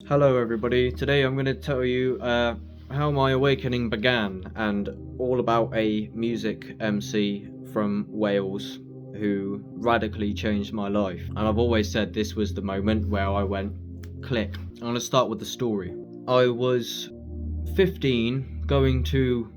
Hello everybody, today I'm going to tell you how my awakening began and all about a music MC from Wales who radically changed my life. And I've always said this was the moment where I went click. I'm going to start with the story. I was 15 going to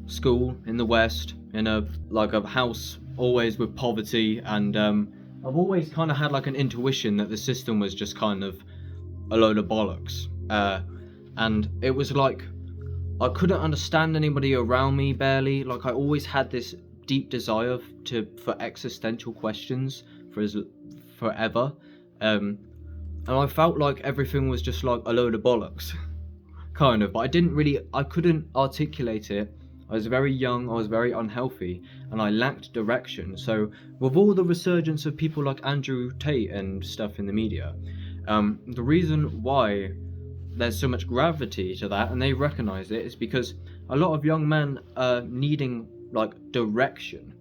school in the West in a house always with poverty, and I've always kind of had like an intuition that the system was just kind of a load of bollocks, and it was like I couldn't understand anybody around me barely. Like I always had this deep desire for existential questions forever, and I felt like everything was just like a load of bollocks, kind of. But I couldn't articulate it. I was very young, I was very unhealthy, and I lacked direction. So with all the resurgence of people like Andrew Tate and stuff in the media, the reason why there's so much gravity to that, and they recognize it, is because a lot of young men are needing like direction,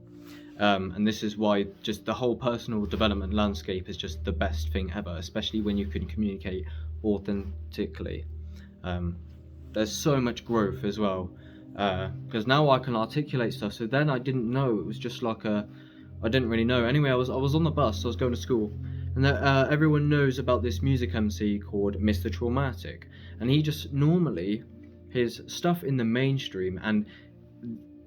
and this is why just the whole personal development landscape is just the best thing ever, especially when you can communicate authentically. There's so much growth as well, because now I can articulate stuff. So then I didn't know. It was just like I didn't really know. Anyway, I was on the bus. I was going to school, and everyone knows about this music MC called Mr. Traumatik, and he just normally his stuff in the mainstream. And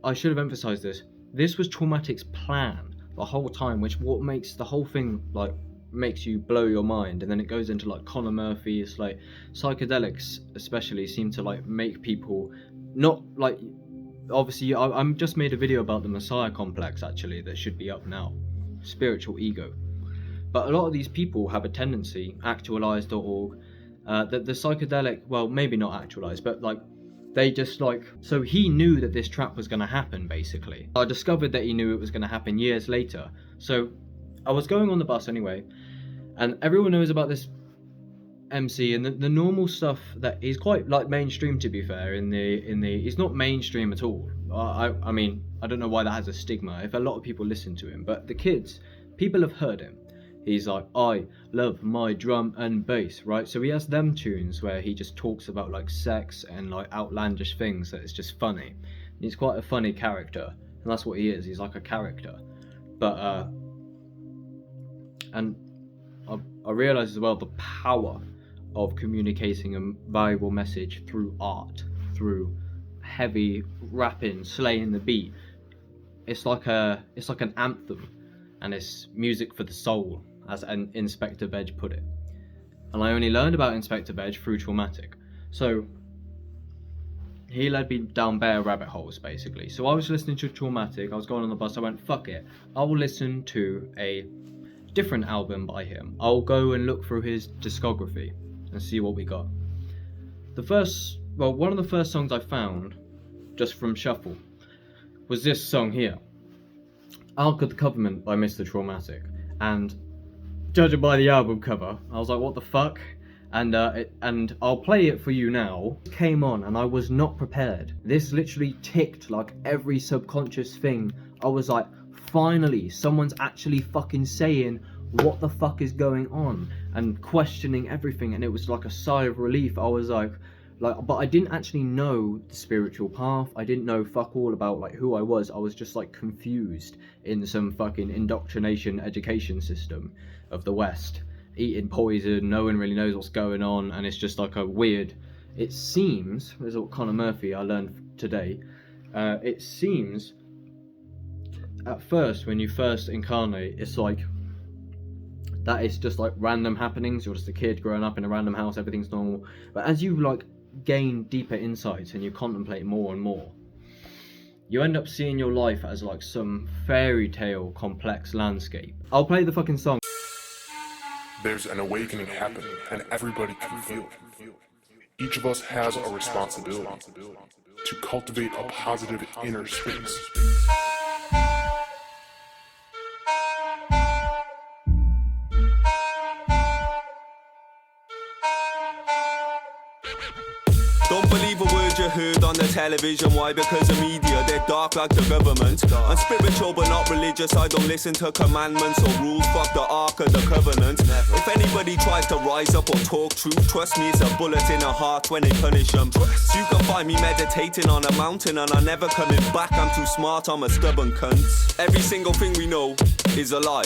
I should have emphasized this. This was Traumatik's plan the whole time, which what makes the whole thing like makes you blow your mind. And then it goes into like Connor Murphy's like psychedelics, especially seem to like make people not like. Obviously, I'm just made a video about the Messiah complex actually that should be up now, spiritual ego. But a lot of these people have a tendency, actualized.org, that the psychedelic, well, maybe not actualized, but like they just like, so he knew that this trap was going to happen basically. I discovered that he knew it was going to happen years later. So I was going on the bus anyway, and everyone knows about this MC, and the normal stuff that he's quite like mainstream, to be fair. He's not mainstream at all. I mean, I don't know why that has a stigma if a lot of people listen to him, but the kids, people have heard him. He's like, I love my drum and bass, right? So he has them tunes where he just talks about like sex and like outlandish things that is just funny. He's quite a funny character, and that's what he is. He's like a character. But and I realised as well the power of communicating a valuable message through art, through heavy rapping, slaying the beat. It's like an anthem, and it's music for the soul, as an Inspector Veg put it. And I only learned about Inspector Veg through Traumatik. So he led me down bare rabbit holes basically. So I was listening to Traumatik, I was going on the bus, I went, fuck it, I'll listen to a different album by him. I'll go and look through his discography and see what we got. One of the first songs I found, just from Shuffle, was this song here, Ark of the Covenant by Mr. Traumatik. And judging by the album cover, I was like, what the fuck? And I'll play it for you now. It came on and I was not prepared. This literally ticked like every subconscious thing. I was like, finally, someone's actually fucking saying what the fuck is going on and questioning everything. And it was like a sigh of relief. I was like, but I didn't actually know the spiritual path. I didn't know fuck all about like who I was. I was just like confused in some fucking indoctrination education system of the West, eating poison. No one really knows what's going on, and it's just like a weird. It seems, there's what Connor Murphy I learned today. It seems at first when you first incarnate, it's like that is just like random happenings. You're just a kid growing up in a random house, everything's normal. But as you like gain deeper insights and you contemplate more and more, you end up seeing your life as like some fairy tale complex landscape. I'll play the fucking song. There's an awakening happening, and everybody can feel it. Each of us has a responsibility to cultivate a positive inner space. Don't believe a word you heard on the television. Why? Because the media, they're dark like the government. I'm spiritual but not religious. I don't listen to commandments or rules. Fuck the Ark of the Covenant. If anybody tries to rise up or talk truth, trust me, it's a bullet in the heart when they punish them. So you can find me meditating on a mountain and I'm never coming back. I'm too smart, I'm a stubborn cunt. Every single thing we know is a lie.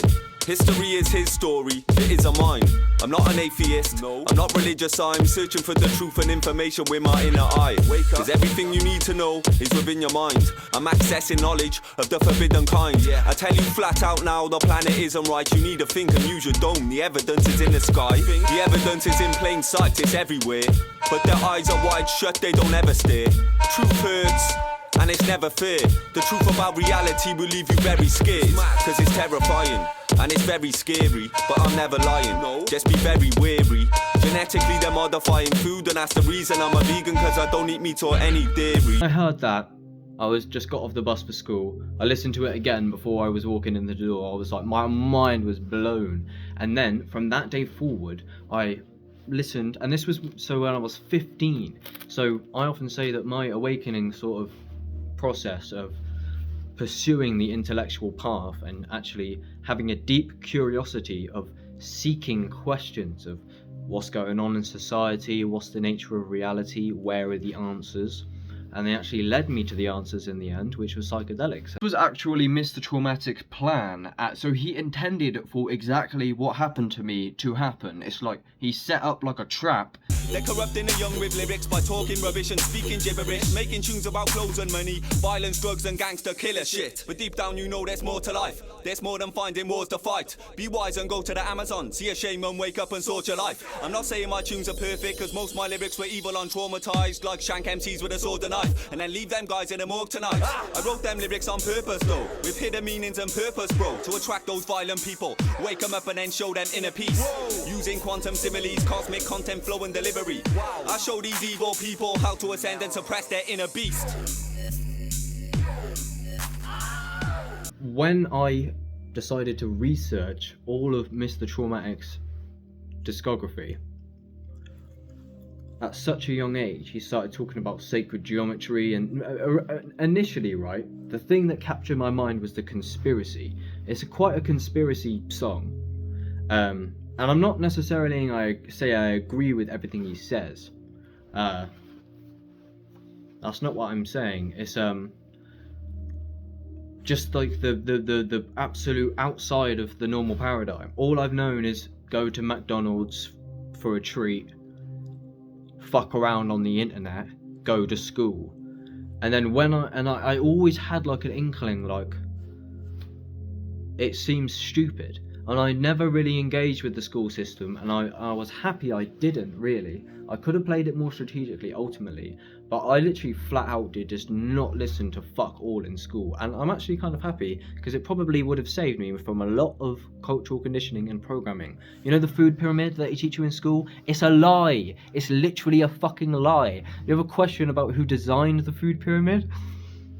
History is his story, it isn't mine. I'm not an atheist, no. I'm not religious, I'm searching for the truth and information with my inner eye. Cause everything you need to know is within your mind. I'm accessing knowledge of the forbidden kind. I tell you flat out now, the planet isn't right. You need to think and use your dome. The evidence is in the sky. The evidence is in plain sight, it's everywhere. But their eyes are wide shut, they don't ever stare. Truth hurts, and it's never fair. The truth about reality will leave you very scared. Cause it's terrifying, and it's very scary. But I'm never lying, just be very wary. Genetically they're modifying food, and that's the reason I'm a vegan. Cause I don't eat meat or any dairy. I heard that. I was just got off the bus for school. I listened to it again before I was walking in the door. I was like, my mind was blown. And then from that day forward, I listened, and this was so when I was 15. So I often say that my awakening sort of process of pursuing the intellectual path and actually having a deep curiosity of seeking questions of what's going on in society, what's the nature of reality, where are the answers, and they actually led me to the answers in the end, which was psychedelics. It was actually Mr. Traumatik's plan, so he intended for exactly what happened to me to happen. It's like he set up like a trap. They're corrupting the young with lyrics by talking rubbish and speaking gibberish, making tunes about clothes and money, violence, drugs and gangster killer shit. But deep down you know there's more to life. There's more than finding wars to fight. Be wise and go to the Amazon, see a shaman, wake up and sort your life. I'm not saying my tunes are perfect, cause most my lyrics were evil and traumatized, like shank MCs with a sword and knife, and then leave them guys in the morgue tonight. I wrote them lyrics on purpose though, with hidden meanings and purpose, bro, to attract those violent people, wake them up and then show them inner peace. Using quantum similes, cosmic content flow and delivery. I show these evil people how to ascend and suppress their inner beast. When I decided to research all of Mr. Traumatik's discography, at such a young age, he started talking about sacred geometry, and initially, right, the thing that captured my mind was the conspiracy. It's quite a conspiracy song, and I'm not necessarily I agree with everything he says. That's not what I'm saying. It's just like the absolute outside of the normal paradigm. All I've known is go to McDonald's for a treat, fuck around on the internet, go to school, and then I always had like an inkling, like it seems stupid, and I never really engaged with the school system, and I was happy I didn't really. I could have played it more strategically ultimately, but I literally flat out did just not listen to fuck all in school, and I'm actually kind of happy because it probably would have saved me from a lot of cultural conditioning and programming. You know the food pyramid that they teach you in school? It's a lie. It's literally a fucking lie. You have a question about who designed the food pyramid,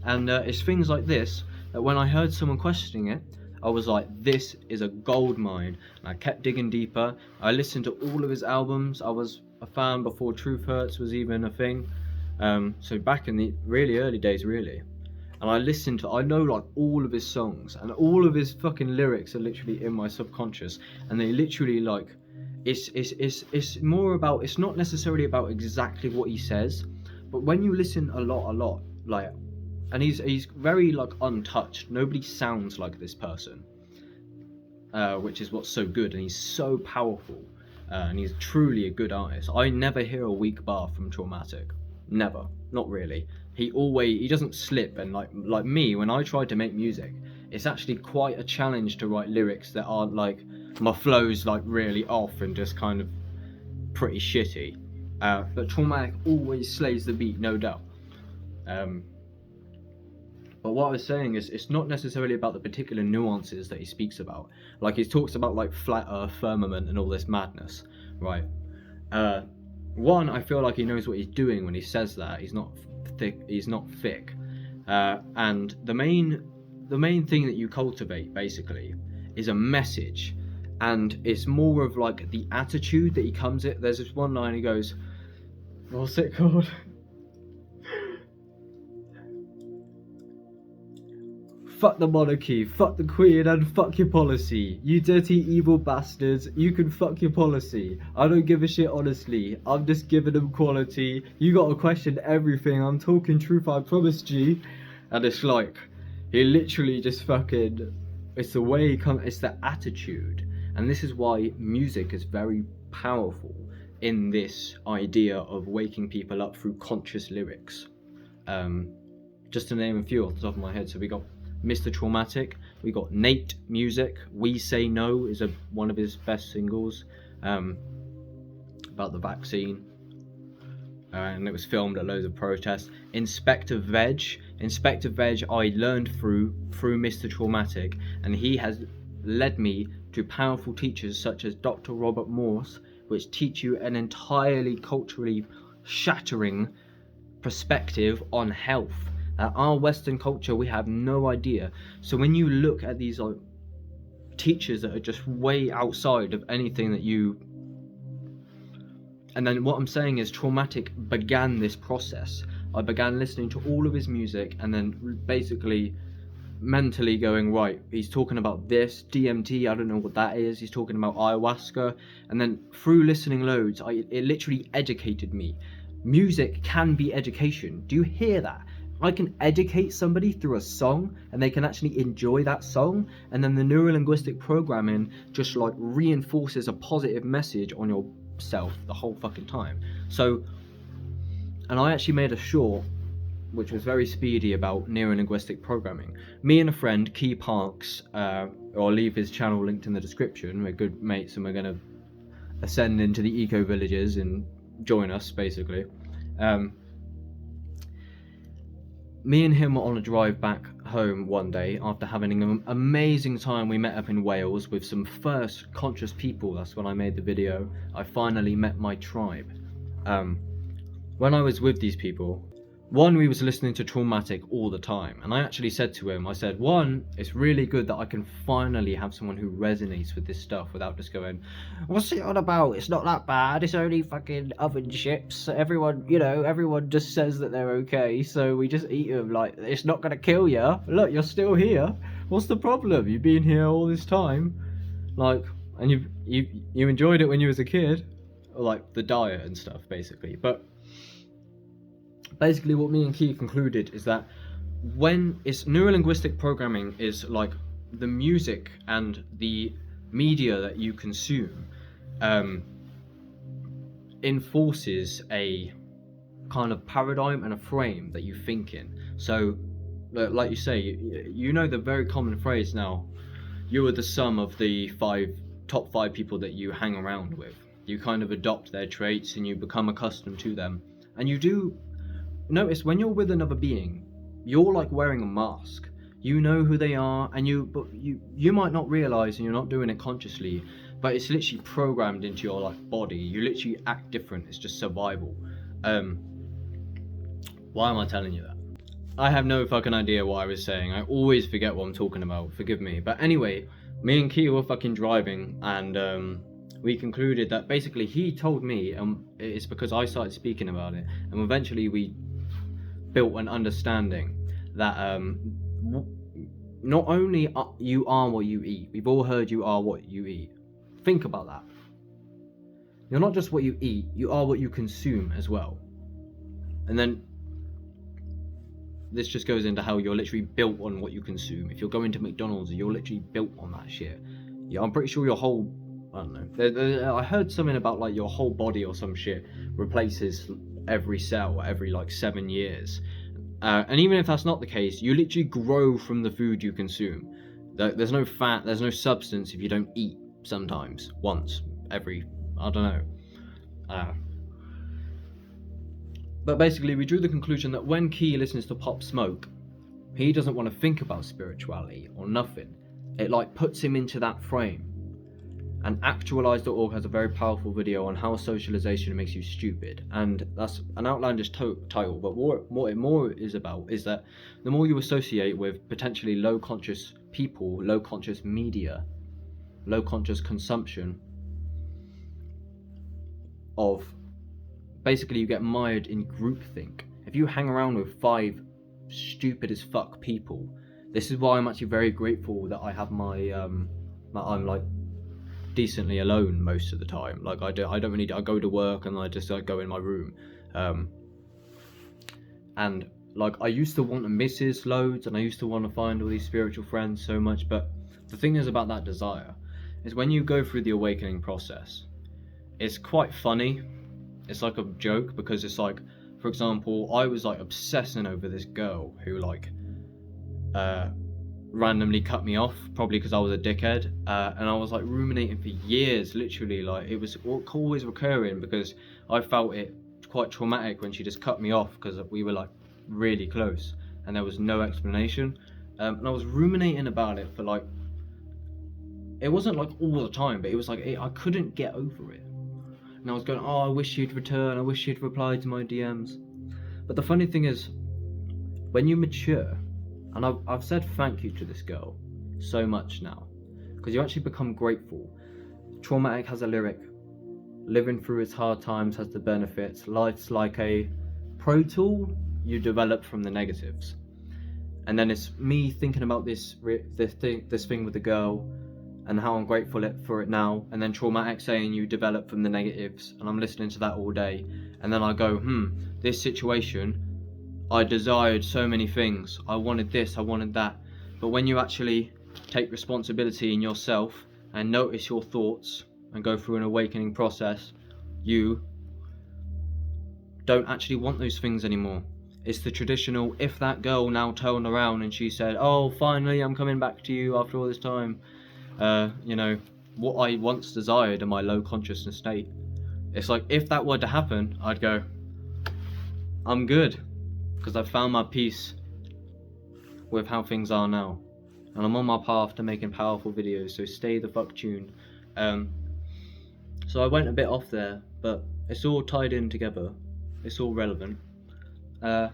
and it's things like this that when I heard someone questioning it, I was like, this is a gold mine. And I kept digging deeper. I listened to all of his albums. I was a fan before Truth Hurts was even a thing. So back in the really early days, really. And I know like all of his songs, and all of his fucking lyrics are literally in my subconscious. And they literally like, it's more about, it's not necessarily about exactly what he says, but when you listen a lot, like, and he's very like untouched. Nobody sounds like this person, which is what's so good, and he's so powerful, and he's truly a good artist. I never hear a weak bar from Traumatik, never, not really. He doesn't slip, and like me, when I try to make music, it's actually quite a challenge to write lyrics that aren't like my flow's like really off and just kind of pretty shitty. But Traumatik always slays the beat, no doubt. But what I was saying is, it's not necessarily about the particular nuances that he speaks about. Like, he talks about, like, flat earth, firmament, and all this madness, right? One, I feel like he knows what he's doing when he says that. He's not thick. And the main thing that you cultivate, basically, is a message. And it's more of, like, the attitude that he comes at. There's this one line he goes, what's it called? fuck the monarchy, fuck the Queen, and fuck your policy. You dirty evil bastards, you can fuck your policy. I don't give a shit, honestly. I'm just giving them quality. You gotta question everything. I'm talking truth, I promise, G. And it's like, he literally just fucking, it's the way he comes, it's the attitude. And this is why music is very powerful in this idea of waking people up through conscious lyrics. Just to name a few off the top of my head, so we got Mr. Traumatik, we got Nate Music, We Say No is one of his best singles, about the vaccine, and it was filmed at loads of protests. Inspector Veg I learned through Mr. Traumatik, and he has led me to powerful teachers such as Dr. Robert Morse, which teach you an entirely culturally shattering perspective on health. Our Western culture, we have no idea. So when you look at these like teachers that are just way outside of anything that you, and then what I'm saying is Traumatik began this process. I began listening to all of his music and then basically mentally going, right, he's talking about this, DMT, I don't know what that is, he's talking about ayahuasca, and then through listening loads, it literally educated me. Music can be education. Do you hear that? I can educate somebody through a song and they can actually enjoy that song, and then the neurolinguistic programming just like reinforces a positive message on yourself the whole fucking time. So, and I actually made a short which was very speedy about neurolinguistic programming. Me and a friend, Key Parks, I'll leave his channel linked in the description, we're good mates and we're going to ascend into the eco villages and join us basically. Me and him were on a drive back home one day after having an amazing time. We met up in Wales with some first conscious people. That's when I made the video. I finally met my tribe. When I was with these people, one, we was listening to Traumatik all the time, and I actually said to him, I said, one, it's really good that I can finally have someone who resonates with this stuff without just going, what's it on about? It's not that bad, it's only fucking oven chips. Everyone, you know, everyone just says that they're okay, so we just eat them. Like, it's not gonna kill you. Look, you're still here. What's the problem? You've been here all this time. Like, and you enjoyed it when you was a kid, or like the diet and stuff, basically. But basically what me and Key concluded is that when it's neurolinguistic programming is like the music and the media that you consume enforces a kind of paradigm and a frame that you think in. So like you say, you know the very common phrase now, you are the sum of the top five people that you hang around with. You kind of adopt their traits and you become accustomed to them, and you do notice when you're with another being, you're like wearing a mask. You know who they are, and you might not realize, and you're not doing it consciously, but it's literally programmed into your like body. You literally act different. It's just survival. Why am I telling you that? I have no fucking idea what I was saying. I always forget what I'm talking about. Forgive me. But anyway, me and Key were fucking driving, and we concluded that basically he told me, it's because I started speaking about it, and eventually we built an understanding that not only you are what you eat. We've all heard you are what you eat. Think about that. You're not just what you eat, you are what you consume as well. And then this just goes into how you're literally built on what you consume. If you're going to McDonald's, you're literally built on that shit. Yeah, I'm pretty sure your whole, I don't know, I heard something about like your whole body or some shit replaces every cell every like 7 years, and even if that's not the case, you literally grow from the food you consume. There's no fat, there's no substance if you don't eat sometimes once every, I don't know. But basically we drew the conclusion that when Key listens to Pop Smoke, he doesn't want to think about spirituality or nothing. It like puts him into that frame. And Actualize.org has a very powerful video on how socialization makes you stupid, and that's an outlandish title, but what it more is about is that the more you associate with potentially low conscious people, low conscious media, low conscious consumption of, basically you get mired in groupthink. If you hang around with 5 stupid as fuck people, This is why I'm actually very grateful that I have my that I'm like decently alone most of the time. Like I don't really, I go to work and I just like go in my room, and like I used to want a missus loads, and I used to want to find all these spiritual friends so much, but the thing is about that desire is when you go through the awakening process, it's quite funny. It's like a joke, because it's like, for example, I was like obsessing over this girl who like randomly cut me off, probably because I was a dickhead, and I was like ruminating for years, literally. Like it was always recurring, because I felt it quite traumatic when she just cut me off, because we were like really close and there was no explanation, and I was ruminating about it for like, it wasn't like all the time, but it was like I couldn't get over it, and I was going, oh, I wish she'd return, I wish she'd reply to my DMs. But the funny thing is, when you mature, and I've said thank you to this girl so much now, because you actually become grateful. Traumatik has a lyric, living through its hard times has the benefits, life's like a pro tool you develop from the negatives. And then it's me thinking about this thing with the girl and how I'm grateful for it now, and then Traumatik saying you develop from the negatives, and I'm listening to that all day, and then I go, this situation, I desired so many things, I wanted this, I wanted that. But when you actually take responsibility in yourself and notice your thoughts and go through an awakening process, you don't actually want those things anymore. It's the traditional, if that girl now turned around and she said, oh, finally I'm coming back to you after all this time, you know, what I once desired in my low consciousness state. It's like, if that were to happen, I'd go, I'm good, because I've found my peace with how things are now, and I'm on my path to making powerful videos, so stay the fuck tuned. So I went a bit off there, but it's all tied in together, it's all relevant. But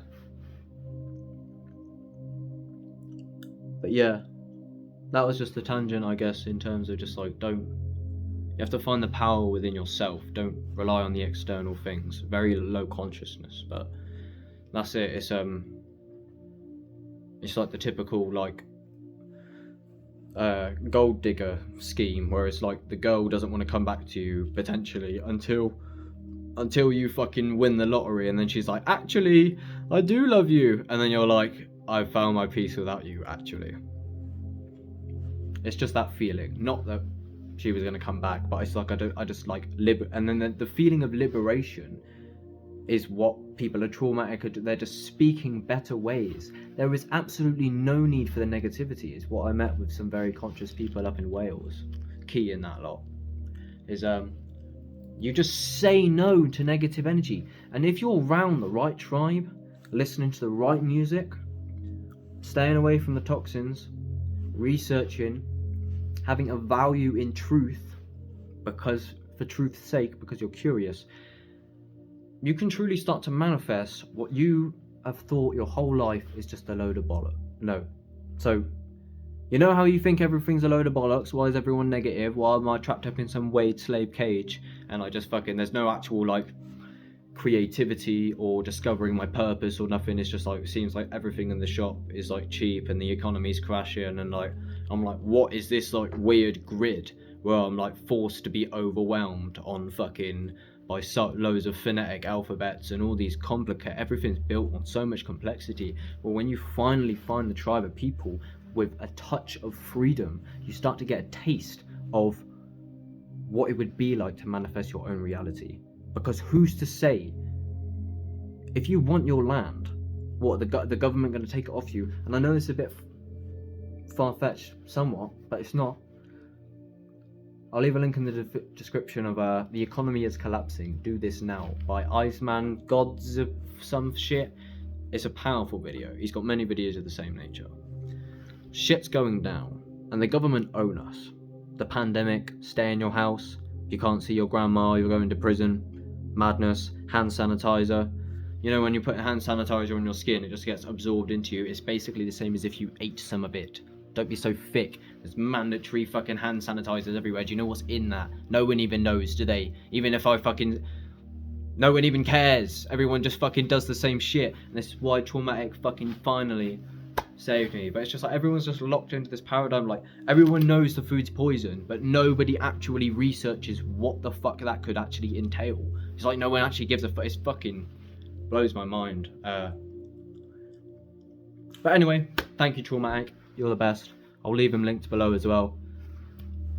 yeah, that was just a tangent, I guess, in terms of just like, you have to find the power within yourself, don't rely on the external things. Very low consciousness, but that's it. It's like the typical like gold digger scheme, where it's like the girl doesn't want to come back to you potentially until you fucking win the lottery, and then she's like, actually I do love you, and then you're like, I found my peace without you. Actually, it's just that feeling, not that she was going to come back, but it's like I just like and then the feeling of liberation is what people are traumatic. They're just speaking better ways. There is absolutely no need for the negativity, is what I met with some very conscious people up in Wales. Key in that lot is you just say no to negative energy, and if you're around the right tribe, listening to the right music, staying away from the toxins, researching, having a value in truth, because for truth's sake, because you're curious, you can truly start to manifest what you have thought your whole life is just a load of bollocks. No. So, you know how you think everything's a load of bollocks? Why is everyone negative? Why am I trapped up in some wage slave cage? And I just fucking, there's no actual like creativity or discovering my purpose or nothing. It's just like, it seems like everything in the shop is like cheap and the economy's crashing, and like, I'm like, what is this like weird grid where I'm like forced to be overwhelmed on fucking by loads of phonetic alphabets and all these complicated, everything's built on so much complexity. Well, when you finally find the tribe of people with a touch of freedom, you start to get a taste of what it would be like to manifest your own reality. Because who's to say, if you want your land, what, the government going to take it off you? And I know it's a bit far-fetched somewhat, but it's not. I'll leave a link in the description of The Economy is Collapsing, Do This Now, by Iceman Gods of some shit. It's a powerful video. He's got many videos of the same nature. Shit's going down, and the government own us. The pandemic, stay in your house, you can't see your grandma, you're going to prison, madness, hand sanitizer. You know, when you put hand sanitizer on your skin, it just gets absorbed into you. It's basically the same as if you ate some of it. Don't be so thick. There's mandatory fucking hand sanitizers everywhere. Do you know what's in that? No one even knows, do they? Even if I fucking... No one even cares. Everyone just fucking does the same shit. And this is why Traumatik fucking finally saved me. But it's just like everyone's just locked into this paradigm. Like everyone knows the food's poison, but nobody actually researches what the fuck that could actually entail. It's like no one actually gives a fuck. It's fucking blows my mind. But anyway, thank you, Traumatik. You're the best. I'll leave them linked below as well.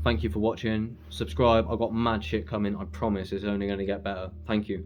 Thank you for watching. Subscribe. I've got mad shit coming. I promise it's only going to get better. Thank you.